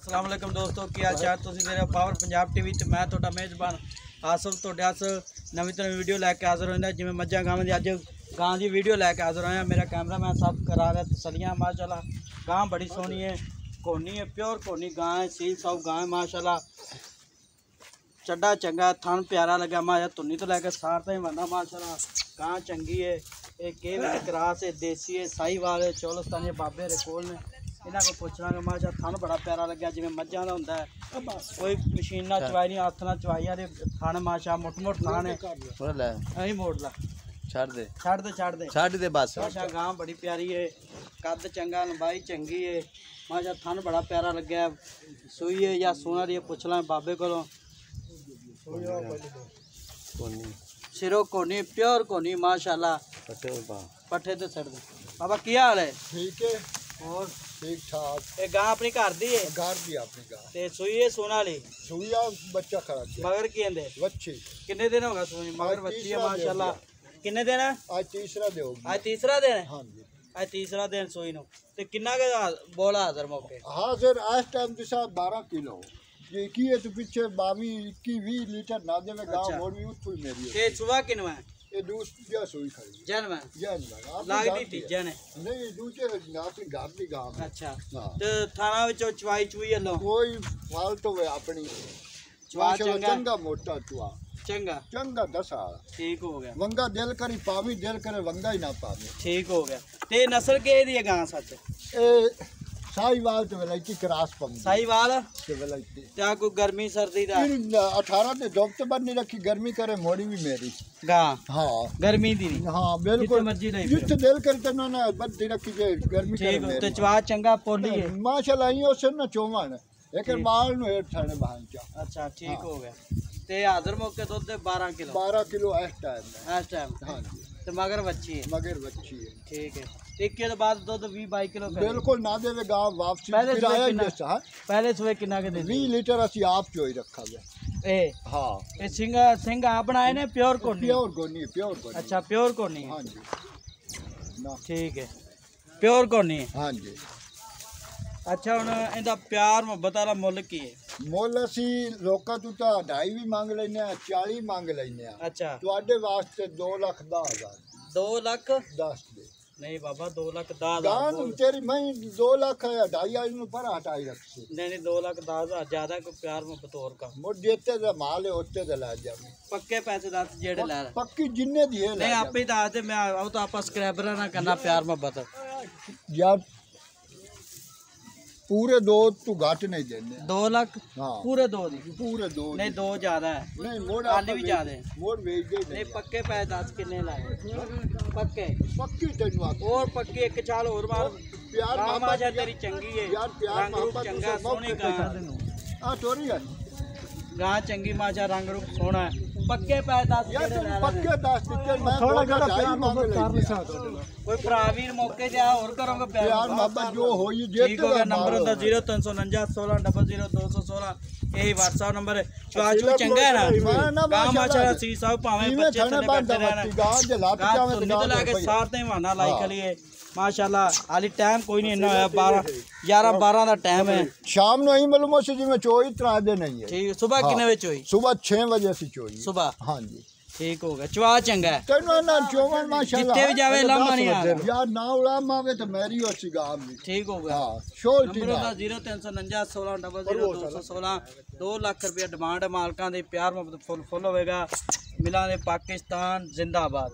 अस्सलाम वालेकुम दोस्तों, की हाल चाल तुसीं मेरे पावर पंजाब टीवी ते मैं तुहाडा मेज़बान आसिफ तुहाडे अस नवीं तो नवीं वीडियो लैके हाज़र होंदा जिवें मज्झां गावां दी अज गां दी वीडियो लैके हाज़र होया। मेरा कैमरामैन सब करा रहा तसलियां माशाल्लाह। गां बड़ी सोहनी है, कोनी है, प्योर कोनी गां है, सील साउ गां है माशाल्लाह। चड्डा चंगा, थन प्यारा लगा माशा, धुन्नी तो लैके सार ताईं बनदा माशाल्लाह। गां चंगी है, एक क्रास है, देसी है, साहीवाल है, चौलस्तानी बाबे दे कोल ने इन्हों को पुछना माशा। थन बड़ा प्यारा लग्या जिवें मज्झां दा हुंदा है, कोई मशीन ना चवाई नहीं, हत्थ ना चवाई है। थन माशा मुठ मुठ थन है, अहीं मोड़ ला छड़ दे बस माशा। गां बड़ी प्यारी है, कद चंगा, लंबाई चंगी है माशा। थन बड़ा प्यारा लग्या, सूई है या सोना दी पुछ ला बाबे कोलों। सिरों कोनी, प्योर कोनी माशाल्लाह। पट्ठे ते छड़ दे बाबा, की हाल है? ठीक है और ठीक ठाक। ये गां अपनी घर दी है? घर दी अपनी गां ते सूई है सोना वाली? सुइया बच्चा खड़ा किया। मगर की कहंदे बच्ची कितने दिन होगा सूई? मगर बच्ची है माशाल्लाह। कितने दिन है? आज तीसरा दे होगी। आज तीसरा दिन है? हां जी, आज तीसरा दिन सूई नो। ते कितना के बोला हाजिर मौके? हाजिर आज टाइम दिशा 12 किलो ये की है तो पीछे 22 21 20 लीटर ना दे में गांव मोड़ भी उठ मेरी ये सुबह किनवा है? ये दूसरी सुई खड़ी जन में जन लागदी थी जन है नहीं दूसरे अपनी घर दी गांव। अच्छा हां ते थाना विचो चवाई चुई लो कोई फालतू है अपनी चवा चंगा मोटा चुआ चंगा चंगा दसा ठीक हो गया। वंगा दिल करी पावी दिल करे वंगा ही ना पावे ठीक हो गया। ते नस्ल के दी है गां सच? ए साहीवाल ते वलाइती क्रास पंग साहीवाल ते वलाइती त्या कोई गर्मी सर्दी दा 18 ते धोप ते बन्नी रखी गर्मी करे मोड़ी भी मेरी गां। हां गर्मी दी हां बिल्कुल मर्जी नहीं जित दिल करते ना बद्दी रखी जे गर्मी करे ठीक ते चवा चंगा पोली है माशाल्लाह इयो से ना चोवन एक बाल नु हेठ थाने बहांचा। अच्छा ठीक हो गया। ते हाजिर मौके दूध 12 किलो इस टाइम हां ते मगर बच्ची है ठीक है। एक के बाद दूध 20-22 किलो बिल्कुल ना देवे गांव वापसी किराया जैसा पहले सुबह कितना के दे 20 लीटर असि आप चोई रखा है। ए हां ए सिंग आप बनाए ने प्योर कोनी अच्छा प्योर कोनी हां जी ना ठीक है प्योर कोनी हां जी। अच्छा हुन इंदा प्यार मोहब्बत वाला मुल की है? मुल असी लोकां तू ता 2.5 भी मांग लेने 40 मांग लेने। अच्छा तुहाडे वास्ते 2,10,000 2,10,000 दे नहीं बाबा 2,10,000 गां तेरी मैं 2,00,000 है 2,500 नु पर हटाई रखसी नहीं 2,10,000 ज्यादा को प्यार मोहब्बत और का मुझ देते दा माल है ओते दा ला जा पक्के पैसे दस जेड़े ले पक्की जिन्ने दी है नहीं आपे दस दे मैं आओ तो आप सब्सक्राइबर ना करना प्यार मोहब्बत यार पूरे 2 तू घाट नहीं देने 2 लाख हां पूरे 2 नहीं 2 ज्यादा है नहीं मोड़ आली भी ज्यादा है मोड़ भेज दे नहीं पक्के पैसे 10 कितने लाए पक्की तेनवा और पक्की एक चाल और मार प्यार मामा तेरी चंगी है यार प्यार मोहब्बत चंगा सोनी गां टोरी है गां चंगी माशा रंग रूप सोना है पक्के पैसे 10 यार पक्के 10 टिकट मैं थोड़ा जरा प्यार मोहब्बत कर ले कोई प्रावीर मौके ते और करोगे प्यार मोहब्बत जो होई जे ठीक हो गया। नंबर होता 0349 16 00 216 यही व्हाट्सएप नंबर है। चवाचू चंगा है ना गांव माशाल्लाह सी साहब पावे बच्चे थने करते रहना गांव जे लात चावे तो लाके साथ ही बहाना लाई खलिए माशाल्लाह। हाली टाइम कोई नहीं इन्ना होया 11 दा टाइम है। शाम नु ही मालूम से जिवें चोई तरा दे नहीं है। ठीक सुबह कितने बजे चोई? सुबह 6 बजे से चोई सुबह। हां जी ठीक हो गया। चवा चंगा है तेनो ना चोवन माशाल्लाह जितने भी जावे लामा नहीं आ यार ना उलामा आवे तो मेरी होसी गांव में ठीक हो गया। हां शोल ठीक है 0349 16 00 216 2 लाख रुपया डिमांड मालकां दे प्यार मोहब्बत फुल होवेगा। मिलां दे पाकिस्तान जिंदाबाद।